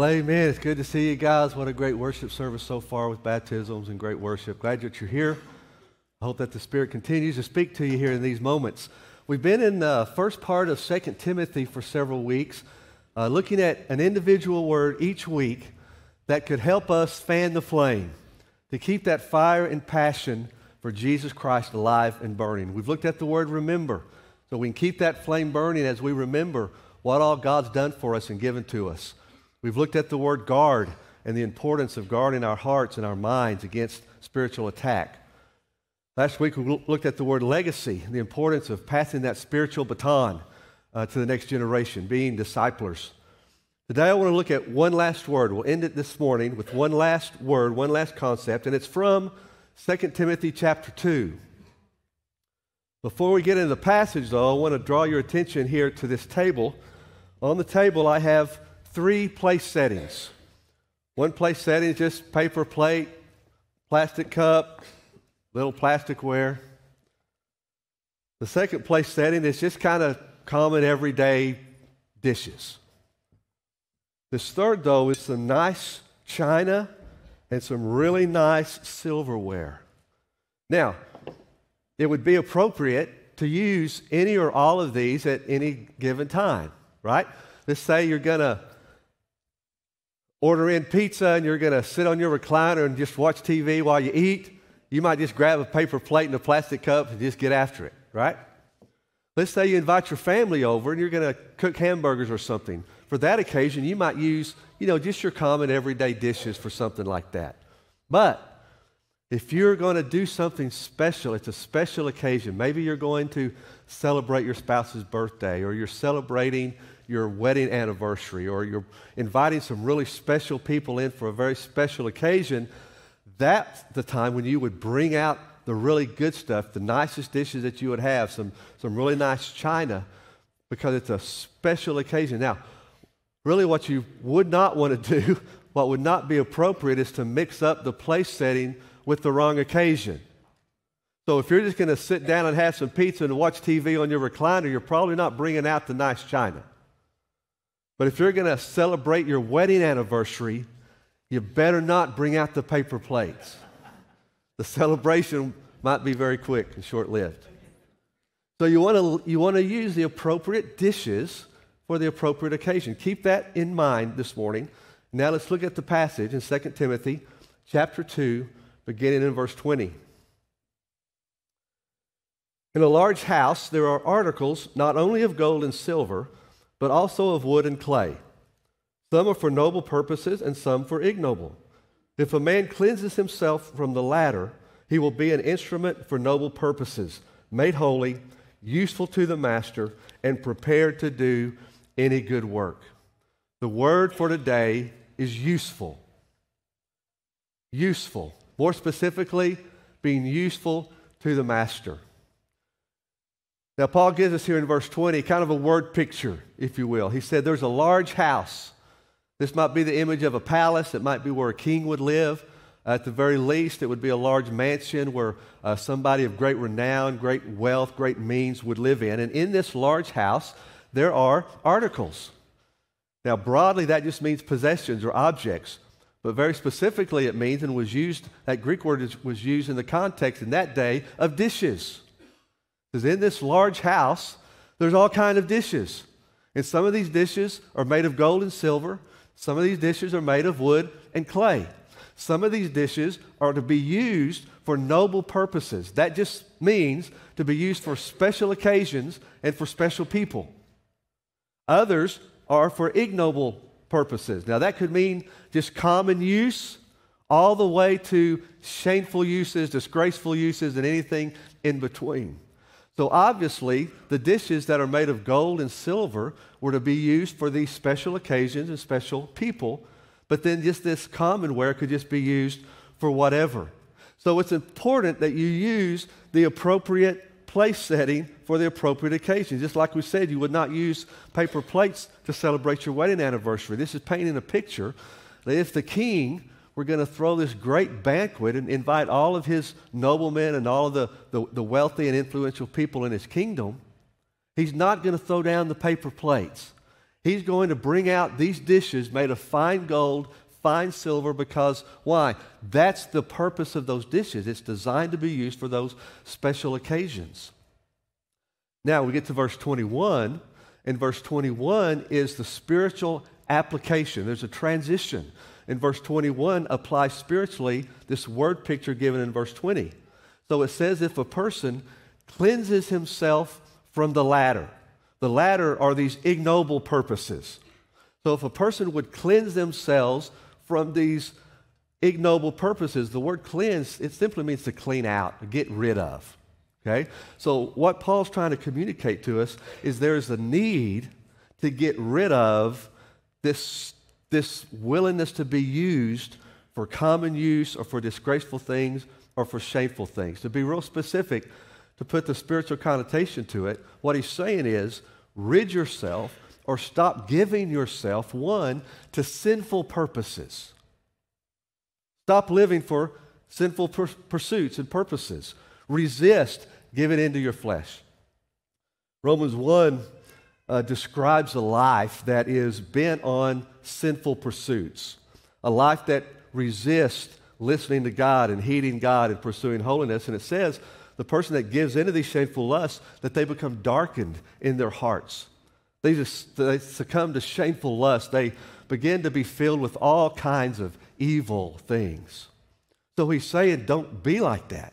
Amen. It's good to see you guys. What a great worship service so far with baptisms and great worship. Glad that you're here. I hope that the Spirit continues to speak to you here in these moments. We've been in the first part of 2 Timothy for several weeks, looking at an individual word each week that could help us fan the flame, to keep that fire and passion for Jesus Christ alive and burning. We've looked at the word remember, so we can keep that flame burning as we remember what all God's done for us and given to us. We've looked at the word guard and the importance of guarding our hearts and our minds against spiritual attack. Last week we looked at the word legacy and the importance of passing that spiritual baton to the next generation, being disciplers. Today I want to look at one last word. We'll end it this morning with one last word, one last concept, and it's from 2 Timothy chapter 2. Before we get into the passage, though, I want to draw your attention here to this table. On the table I have 3 place settings. One place setting is just paper plate, plastic cup, little plasticware. The second place setting is just kind of common everyday dishes. This third, though, is some nice china and some really nice silverware. Now, it would be appropriate to use any or all of these at any given time, right? Let's say you're going to order in pizza and you're going to sit on your recliner and just watch TV while you eat. You might just grab a paper plate and a plastic cup and just get after it, right? Let's say you invite your family over and you're going to cook hamburgers or something. For that occasion, you might use, just your common everyday dishes for something like that. But if you're going to do something special, it's a special occasion. Maybe you're going to celebrate your spouse's birthday, or you're celebrating your wedding anniversary, or you're inviting some really special people in for a very special occasion. That's the time when you would bring out the really good stuff, the nicest dishes that you would have, some really nice china, because it's a special occasion. Now, really what you would not want to do, what would not be appropriate, is to mix up the place setting with the wrong occasion. So if you're just going to sit down and have some pizza and watch TV on your recliner, you're probably not bringing out the nice china. But if you're going to celebrate your wedding anniversary, you better not bring out the paper plates. The celebration might be very quick and short-lived. So you want to use the appropriate dishes for the appropriate occasion. Keep that in mind this morning. Now let's look at the passage in 2 Timothy chapter 2, beginning in verse 20. In a large house there are articles not only of gold and silver, but also of wood and clay. Some are for noble purposes and some for ignoble. If a man cleanses himself from the latter, he will be an instrument for noble purposes, made holy, useful to the master, and prepared to do any good work. The word for today is useful. Useful. More specifically, being useful to the master. Now, Paul gives us here in verse 20 kind of a word picture, if you will. He said there's a large house. This might be the image of a palace. It might be where a king would live. At the very least, it would be a large mansion where somebody of great renown, great wealth, great means would live in. And in this large house, there are articles. Now, broadly, that just means possessions or objects. But very specifically, it means, and was used, that Greek word was used in the context in that day of dishes. Because in this large house, there's all kinds of dishes. And some of these dishes are made of gold and silver. Some of these dishes are made of wood and clay. Some of these dishes are to be used for noble purposes. That just means to be used for special occasions and for special people. Others are for ignoble purposes. Now that could mean just common use, all the way to shameful uses, disgraceful uses, and anything in between. So obviously, the dishes that are made of gold and silver were to be used for these special occasions and special people, but then just this commonware could just be used for whatever. So it's important that you use the appropriate place setting for the appropriate occasion. Just like we said, you would not use paper plates to celebrate your wedding anniversary. This is painting a picture that if the king were going to throw this great banquet and invite all of his noblemen and all of the wealthy and influential people in his kingdom, he's not going to throw down the paper plates. He's going to bring out these dishes made of fine gold, fine silver, because why? That's the purpose of those dishes. It's designed to be used for those special occasions. Now we get to verse 21, and verse 21 is the spiritual application. There's a transition. And verse 21 applies spiritually this word picture given in verse 20. So it says, if a person cleanses himself from the latter are these ignoble purposes. So if a person would cleanse themselves from these ignoble purposes, the word cleanse, it simply means to clean out, to get rid of. Okay? So what Paul's trying to communicate to us is there is a need to get rid of this willingness to be used for common use or for disgraceful things or for shameful things. To be real specific, to put the spiritual connotation to it, what he's saying is rid yourself or stop giving yourself, one, to sinful purposes. Stop living for sinful pursuits and purposes. Resist giving into your flesh. Romans 1 describes a life that is bent on sinful pursuits, a life that resists listening to God and heeding God and pursuing holiness. And it says the person that gives into these shameful lusts, that they become darkened in their hearts. They succumb to shameful lust. They begin to be filled with all kinds of evil things. So he's saying, don't be like that.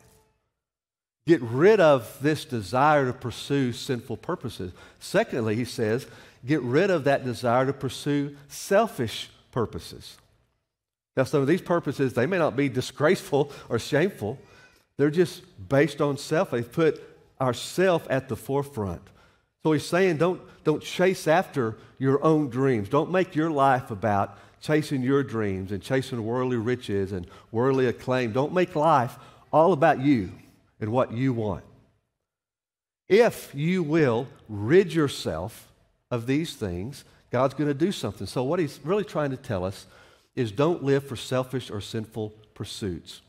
Get rid of this desire to pursue sinful purposes. Secondly, he says, get rid of that desire to pursue selfish purposes. Now, some of these purposes, they may not be disgraceful or shameful. They're just based on self. They put ourself at the forefront. So he's saying, don't chase after your own dreams. Don't make your life about chasing your dreams and chasing worldly riches and worldly acclaim. Don't make life all about you and what you want. If you will rid yourself of these things, God's going to do something. So what he's really trying to tell us is don't live for selfish or sinful pursuits.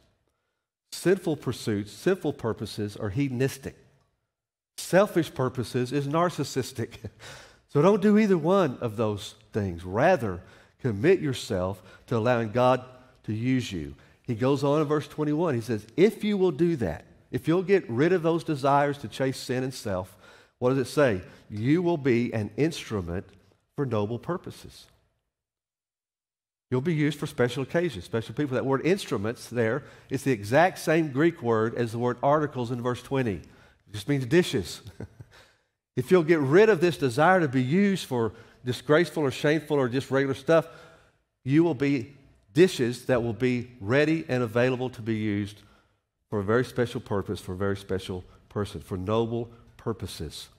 Sinful pursuits, sinful purposes are hedonistic. Selfish purposes is narcissistic. So don't do either one of those things. Rather, commit yourself to allowing God to use you. He goes on in verse 21. He says, if you will do that, if you'll get rid of those desires to chase sin and self, what does it say? You will be an instrument for noble purposes. You'll be used for special occasions, special people. That word instruments there is the exact same Greek word as the word articles in verse 20. It just means dishes. If you'll get rid of this desire to be used for disgraceful or shameful or just regular stuff, you will be dishes that will be ready and available to be used for a very special purpose, for a very special person, for noble purposes.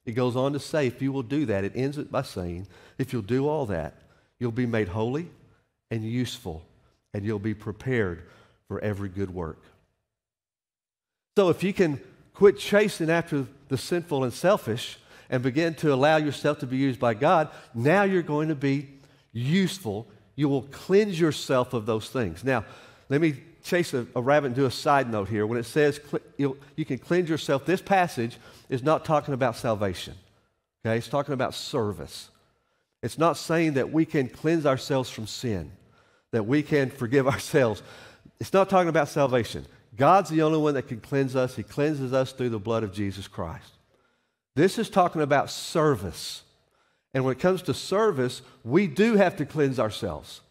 It goes on to say, if you will do that, it ends it by saying, if you'll do all that, you'll be made holy and useful, and you'll be prepared for every good work. So if you can quit chasing after the sinful and selfish and begin to allow yourself to be used by God, now you're going to be useful. You will cleanse yourself of those things. Now, let me chase a rabbit and do a side note here. When it says you can cleanse yourself, this passage is not talking about salvation. Okay? It's talking about service. It's not saying that we can cleanse ourselves from sin, that we can forgive ourselves. It's not talking about salvation. God's the only one that can cleanse us. He cleanses us through the blood of Jesus Christ. This is talking about service. And when it comes to service, we do have to cleanse ourselves,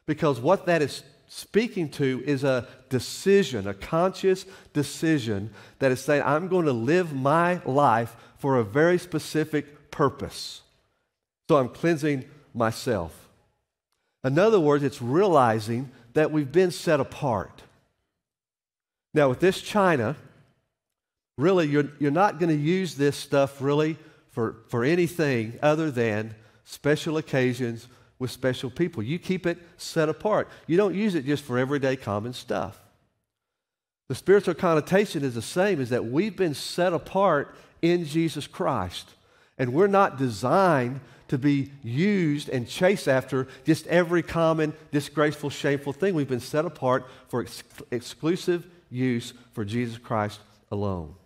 because what that is speaking to is a decision, a conscious decision that is saying, I'm going to live my life for a very specific purpose. So I'm cleansing myself. In other words, it's realizing that we've been set apart. Now, with this china, really, you're not going to use this stuff really for anything other than special occasions with special people. You keep it set apart. You don't use it just for everyday common stuff. The spiritual connotation is the same, is that we've been set apart in Jesus Christ. And we're not designed to be used and chased after just every common, disgraceful, shameful thing. We've been set apart for exclusive use for Jesus Christ alone.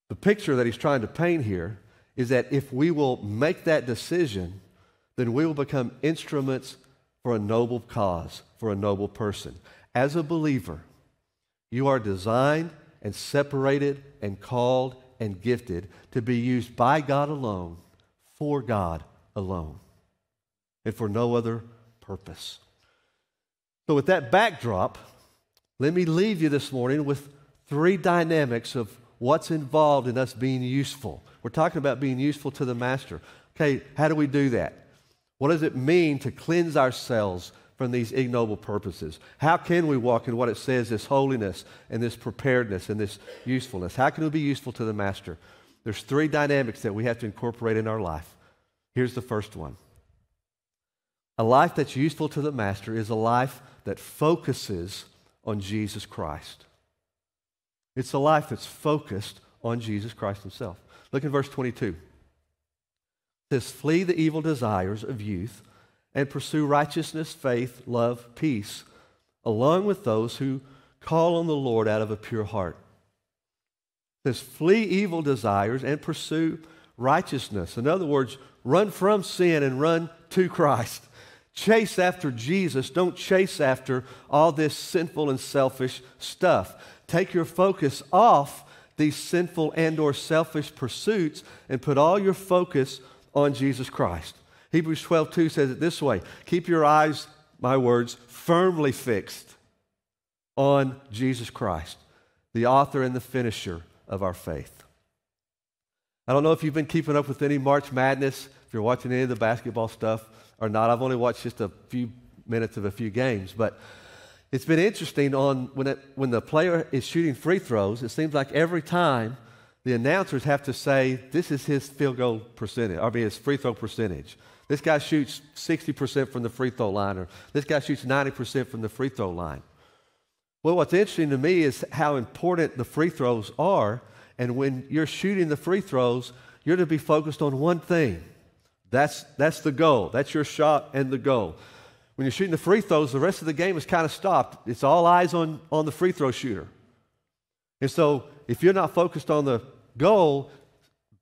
The picture that he's trying to paint here is that if we will make that decision, then we will become instruments for a noble cause, for a noble person. As a believer, you are designed and separated and called and gifted to be used by God alone, for God alone, and for no other purpose. So with that backdrop, let me leave you this morning with three dynamics of what's involved in us being useful. We're talking about being useful to the Master. Okay, how do we do that? What does it mean to cleanse ourselves from these ignoble purposes? How can we walk in what it says, this holiness and this preparedness and this usefulness? How can we be useful to the Master? There's three dynamics that we have to incorporate in our life. Here's the first one. A life that's useful to the Master is a life that focuses on Jesus Christ. It's a life that's focused on Jesus Christ himself. Look at verse 22. It says, flee the evil desires of youth and pursue righteousness, faith, love, peace, along with those who call on the Lord out of a pure heart. It says, flee evil desires and pursue righteousness. In other words, run from sin and run to Christ. Chase after Jesus. Don't chase after all this sinful and selfish stuff. Take your focus off these sinful and or selfish pursuits and put all your focus on Jesus Christ. Hebrews 12:2 says it this way. Keep your eyes, my words, firmly fixed on Jesus Christ, the author and the finisher of our faith. I don't know if you've been keeping up with any March Madness, if you're watching any of the basketball stuff or not. I've only watched just a few minutes of a few games, but it's been interesting when the player is shooting free throws, it seems like every time the announcers have to say, this is his field goal percentage, his free throw percentage. This guy shoots 60% from the free throw line, or this guy shoots 90% from the free throw line. Well, what's interesting to me is how important the free throws are, and when you're shooting the free throws, you're to be focused on one thing. That's the goal. That's your shot and the goal. When you're shooting the free throws, the rest of the game is kind of stopped. It's all eyes on the free throw shooter. And so if you're not focused on the goal,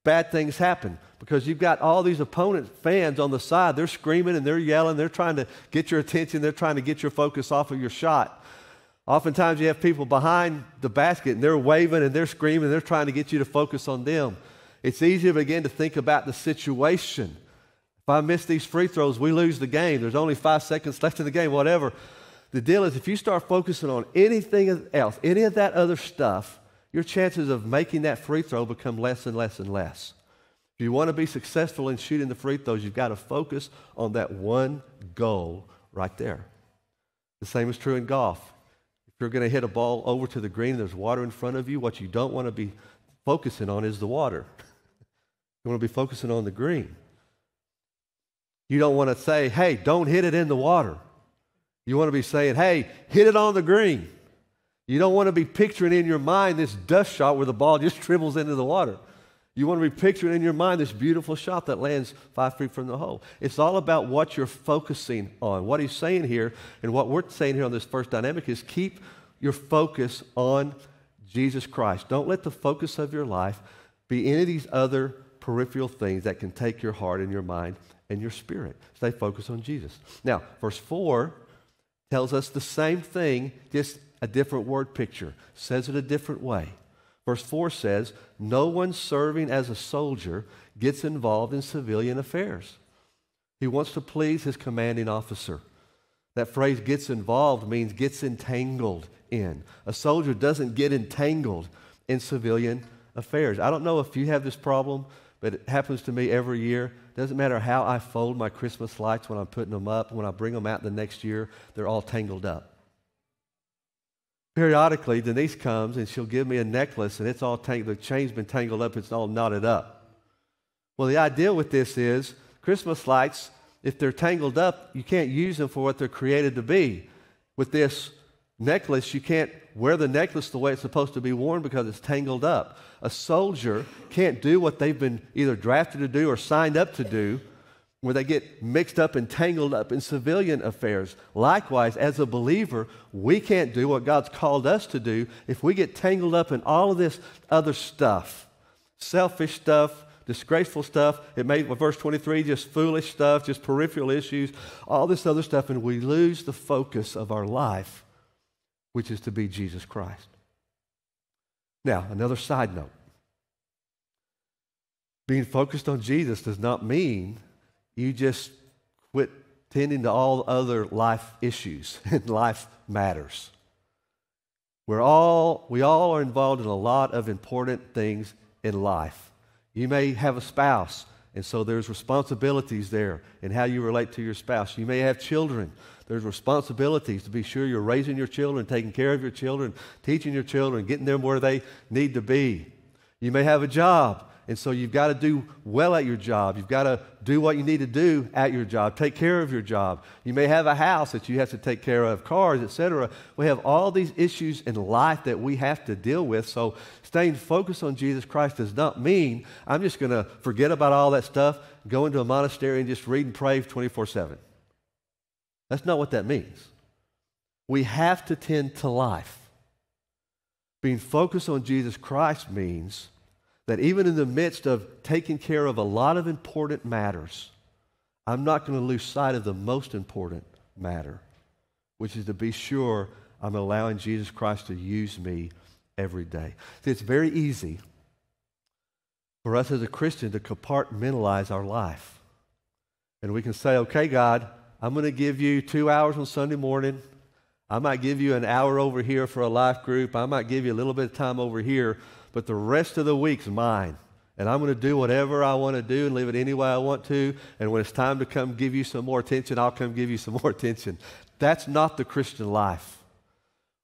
bad things happen because you've got all these opponent fans on the side. They're screaming and they're yelling. They're trying to get your attention. They're trying to get your focus off of your shot. Oftentimes you have people behind the basket and they're waving and they're screaming. They're trying to get you to focus on them. It's easy to begin to think about the situation. If I miss these free throws, we lose the game. There's only 5 seconds left in the game, whatever. The deal is if you start focusing on anything else, any of that other stuff, your chances of making that free throw become less and less and less. If you want to be successful in shooting the free throws, you've got to focus on that one goal right there. The same is true in golf. If you're going to hit a ball over to the green and there's water in front of you, what you don't want to be focusing on is the water. You want to be focusing on the green. You don't want to say, hey, don't hit it in the water. You want to be saying, hey, hit it on the green. You don't want to be picturing in your mind this dust shot where the ball just dribbles into the water. You want to be picturing in your mind this beautiful shot that lands 5 feet from the hole. It's all about what you're focusing on. What he's saying here and what we're saying here on this first dynamic is keep your focus on Jesus Christ. Don't let the focus of your life be any of these other peripheral things that can take your heart and your mind and your spirit. Stay focused on Jesus. Now, verse 4 tells us the same thing, just a different word picture. Says it a different way. Verse 4 says, no one serving as a soldier gets involved in civilian affairs. He wants to please his commanding officer. That phrase gets involved means gets entangled in. A soldier doesn't get entangled in civilian affairs. I don't know if you have this problem, but it happens to me every year. Doesn't matter how I fold my Christmas lights when I'm putting them up, when I bring them out the next year, they're all tangled up. Periodically, Denise comes and she'll give me a necklace and it's all tangled. The chain's been tangled up, it's all knotted up. Well, the idea with this is Christmas lights, if they're tangled up, you can't use them for what they're created to be. With this necklace, you can't wear the necklace the way it's supposed to be worn because it's tangled up. A soldier can't do what they've been either drafted to do or signed up to do, where they get mixed up and tangled up in civilian affairs. Likewise, as a believer, we can't do what God's called us to do if we get tangled up in all of this other stuff, selfish stuff, disgraceful stuff. It may, verse 23, just foolish stuff, just peripheral issues, all this other stuff, and we lose the focus of our life, which is to be Jesus Christ. Now, another side note. Being focused on Jesus does not mean you just quit tending to all other life issues and life matters. We all are involved in a lot of important things in life. You may have a spouse, and so there's responsibilities there in how you relate to your spouse. You may have children. There's responsibilities to be sure you're raising your children, taking care of your children, teaching your children, getting them where they need to be. You may have a job, and so you've got to do well at your job. You've got to do what you need to do at your job. Take care of your job. You may have a house that you have to take care of, cars, etc. We have all these issues in life that we have to deal with. So staying focused on Jesus Christ does not mean I'm just going to forget about all that stuff, go into a monastery and just read and pray 24/7. That's not what that means. We have to tend to life. Being focused on Jesus Christ means that even in the midst of taking care of a lot of important matters, I'm not going to lose sight of the most important matter, which is to be sure I'm allowing Jesus Christ to use me every day. See, it's very easy for us as a Christian to compartmentalize our life. And we can say, okay, God, I'm going to give you 2 hours on Sunday morning. I might give you an hour over here for a life group. I might give you a little bit of time over here, but the rest of the week's mine. And I'm going to do whatever I want to do and live it any way I want to. And when it's time to come give you some more attention, I'll come give you some more attention. That's not the Christian life.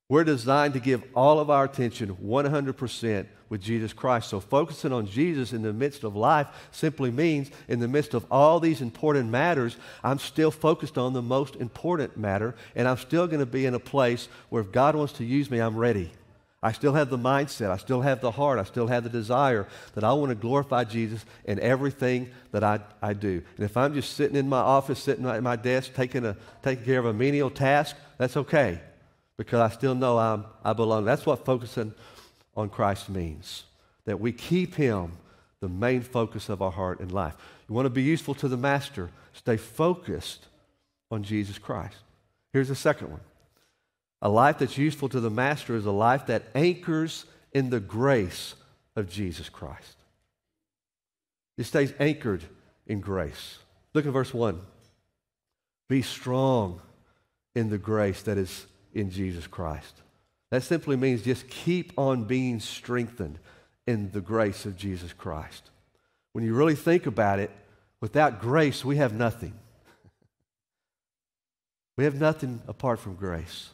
We're designed to give all of our attention 100% with Jesus Christ. So focusing on Jesus in the midst of life simply means in the midst of all these important matters, I'm still focused on the most important matter, and I'm still going to be in a place where if God wants to use me, I'm ready. I still have the mindset, I still have the heart, I still have the desire that I want to glorify Jesus in everything that I do. And if I'm just sitting in my office, sitting at my desk, taking care of a menial task, that's okay, because I still know I belong. That's what focusing on Christ means, that we keep Him the main focus of our heart and life. You want to be useful to the Master, stay focused on Jesus Christ. Here's the second one. A life that's useful to the Master is a life that anchors in the grace of Jesus Christ. It stays anchored in grace. Look at verse 1. Be strong in the grace that is in Jesus Christ. That simply means just keep on being strengthened in the grace of Jesus Christ. When you really think about it, without grace, we have nothing. We have nothing apart from grace.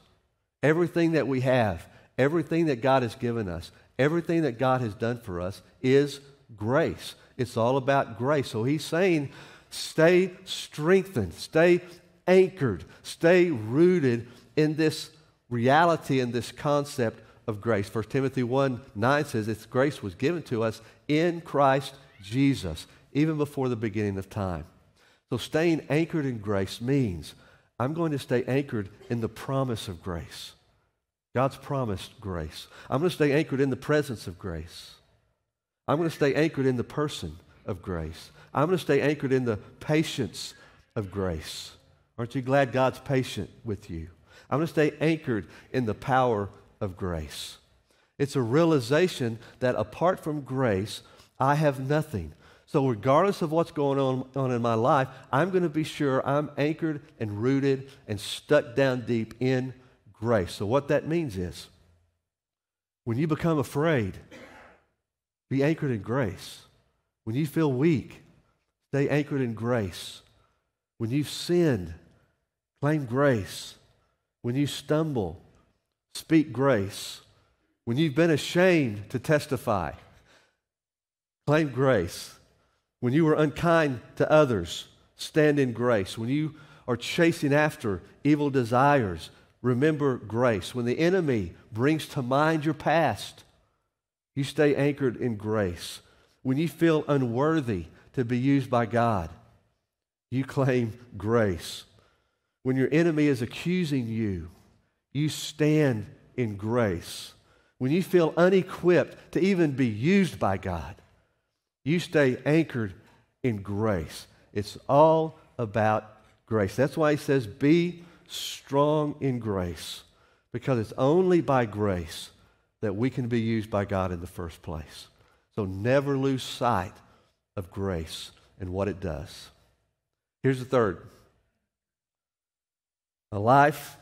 Everything that we have, everything that God has given us, everything that God has done for us is grace. It's all about grace. So He's saying, stay strengthened, stay anchored, stay rooted in this reality and this concept of grace. 1 Timothy 1:9 says its grace was given to us in Christ Jesus, even before the beginning of time. So staying anchored in grace means I'm going to stay anchored in the promise of grace. God's promised grace. I'm going to stay anchored in the presence of grace. I'm going to stay anchored in the person of grace. I'm going to stay anchored in the patience of grace. Aren't you glad God's patient with you? I'm going to stay anchored in the power of grace. It's a realization that apart from grace, I have nothing. So regardless of what's going on in my life, I'm going to be sure I'm anchored and rooted and stuck down deep in grace. So what that means is, when you become afraid, be anchored in grace. When you feel weak, stay anchored in grace. When you've sinned, claim grace. When you stumble, speak grace. When you've been ashamed to testify, claim grace. When you were unkind to others, stand in grace. When you are chasing after evil desires, remember grace. When the enemy brings to mind your past, you stay anchored in grace. When you feel unworthy to be used by God, you claim grace. When your enemy is accusing you, you stand in grace. When you feel unequipped to even be used by God, You stay anchored in grace. It's all about grace. That's why he says, be strong in grace, because it's only by grace that we can be used by God in the first place. So never lose sight of grace and what it does. Here's the third. A life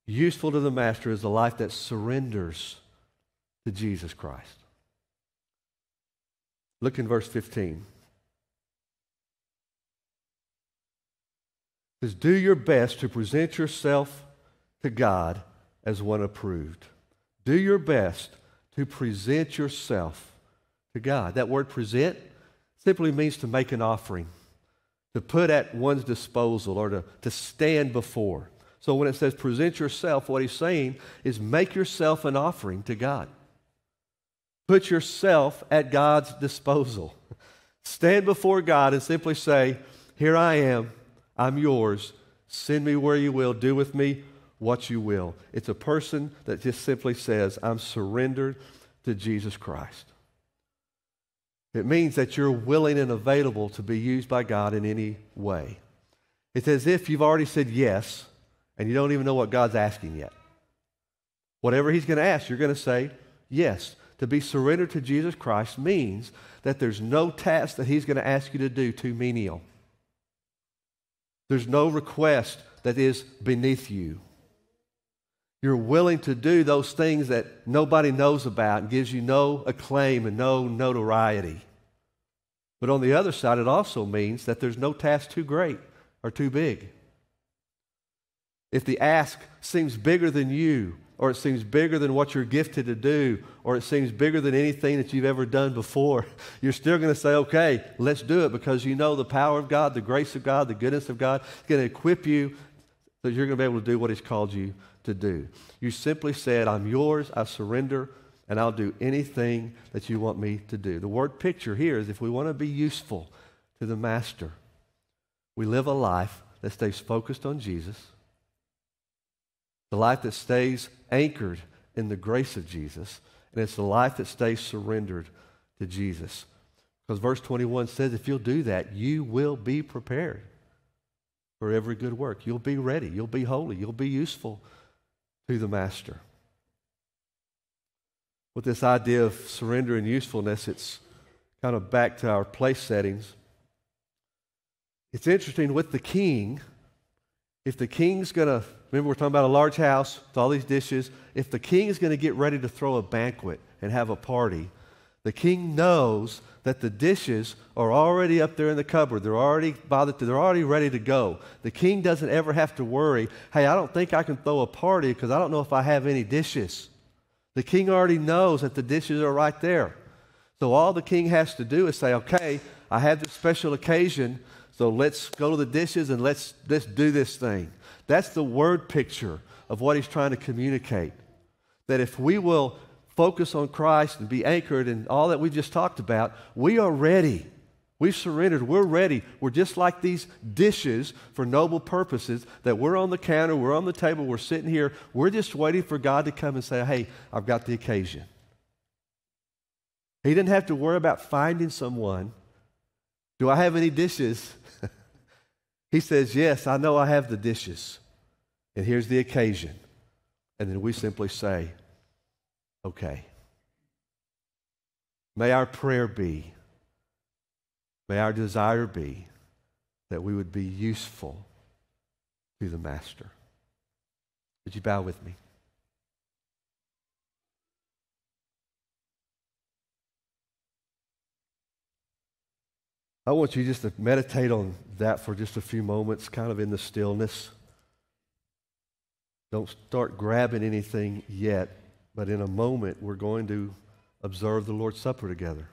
useful to the Master is a life that surrenders to Jesus Christ. Look in verse 15. It says, do your best to present yourself to God as one approved. Do your best to present yourself to God. That word present simply means to make an offering, to put at one's disposal, or to stand before. So when it says present yourself, what he's saying is make yourself an offering to God. Put yourself at God's disposal. Stand before God and simply say, here I am, I'm yours, send me where you will, do with me what you will. It's a person that just simply says, I'm surrendered to Jesus Christ. It means that you're willing and available to be used by God in any way. It's as if you've already said yes, and you don't even know what God's asking yet. Whatever he's going to ask, you're going to say yes. To be surrendered to Jesus Christ means that there's no task that he's going to ask you to do too menial. There's no request that is beneath you. You're willing to do those things that nobody knows about and gives you no acclaim and no notoriety. But on the other side, it also means that there's no task too great or too big. If the ask seems bigger than you, or it seems bigger than what you're gifted to do, or it seems bigger than anything that you've ever done before, you're still going to say, okay, let's do it, because you know the power of God, the grace of God, the goodness of God is going to equip you so you're going to be able to do what he's called you to do. You simply said, I'm yours, I surrender, and I'll do anything that you want me to do. The word picture here is if we want to be useful to the Master, we live a life that stays focused on Jesus, the life that stays anchored in the grace of Jesus, and it's the life that stays surrendered to Jesus. Because verse 21 says if you'll do that, you will be prepared for every good work. You'll be ready. You'll be holy. You'll be useful to the Master. With this idea of surrender and usefulness, it's kind of back to our place settings. It's interesting with the king, if the king's going to, remember we're talking about a large house with all these dishes, if the king is going to get ready to throw a banquet and have a party, the king knows that the dishes are already up there in the cupboard. They're already ready to go. The king doesn't ever have to worry, hey, I don't think I can throw a party because I don't know if I have any dishes. The king already knows that the dishes are right there. So all the king has to do is say, okay, I have this special occasion, so let's go to the dishes and let's do this thing. That's the word picture of what he's trying to communicate. That if we will focus on Christ and be anchored in all that we just talked about, we are ready. We've surrendered. We're ready. We're just like these dishes for noble purposes that we're on the counter, we're on the table, we're sitting here. We're just waiting for God to come and say, hey, I've got the occasion. He didn't have to worry about finding someone. Do I have any dishes? He says, yes, I know I have the dishes. And here's the occasion. And then we simply say, okay. May our prayer be, may our desire be that we would be useful to the Master. Would you bow with me? I want you just to meditate on that for just a few moments, kind of in the stillness. Don't start grabbing anything yet, but in a moment we're going to observe the Lord's Supper together.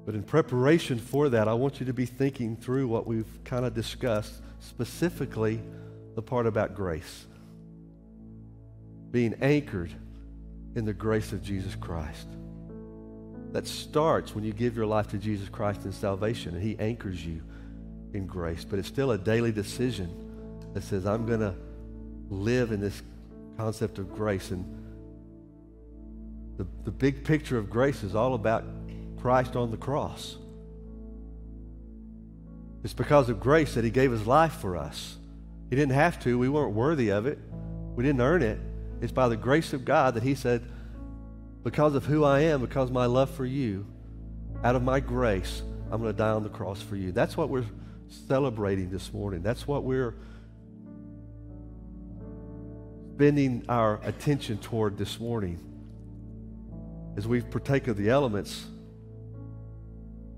But in preparation for that, I want you to be thinking through what we've kind of discussed, specifically the part about grace. Being anchored in the grace of Jesus Christ. That starts when you give your life to Jesus Christ in salvation, and He anchors you in grace. But it's still a daily decision that says, I'm going to live in this concept of grace. And the big picture of grace is all about Christ on the cross. It's because of grace that he gave his life for us. He didn't have to. We weren't worthy of it. We didn't earn it. It's by the grace of God that he said, because of who I am, because of my love for you, out of my grace, I'm going to die on the cross for you. That's what we're celebrating this morning. That's what we're spending our attention toward this morning. As we partake of the elements,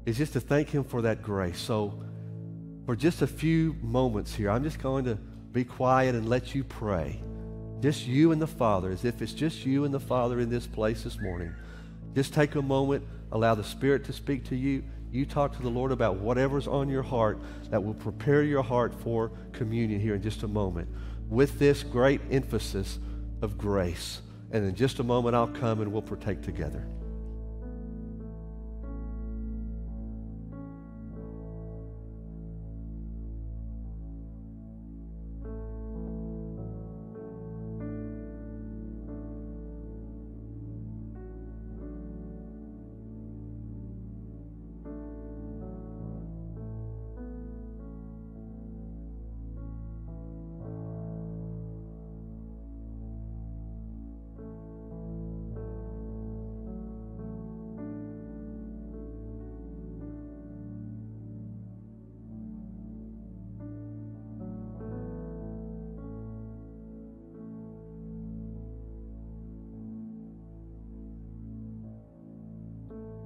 is just to thank him for that grace. So for just a few moments here, I'm just going to be quiet and let you pray. Just you and the Father, as if it's just you and the Father in this place this morning. Just take a moment, allow the Spirit to speak to you. You talk to the Lord about whatever's on your heart that will prepare your heart for communion here in just a moment, with this great emphasis of grace. And in just a moment, I'll come and we'll partake together.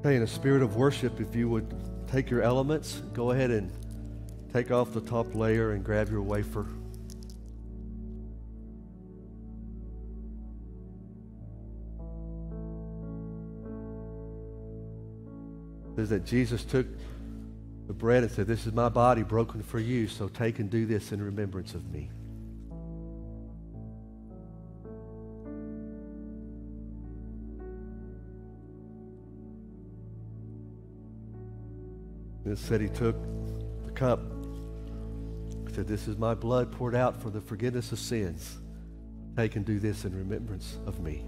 In a spirit of worship, if you would take your elements, go ahead and take off the top layer and grab your wafer. It says that Jesus took the bread and said, "This is my body broken for you, so take and do this in remembrance of me." And it said he took the cup. He said, "This is my blood poured out for the forgiveness of sins. Take and do this in remembrance of me."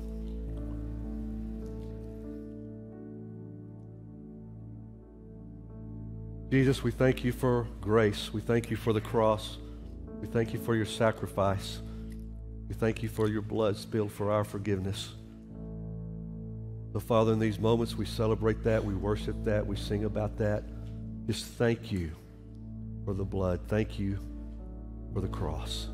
Jesus, we thank you for grace. We thank you for the cross. We thank you for your sacrifice. We thank you for your blood spilled for our forgiveness. So, Father, in these moments, we celebrate that. We worship that. We sing about that. Just thank you for the blood. Thank you for the cross.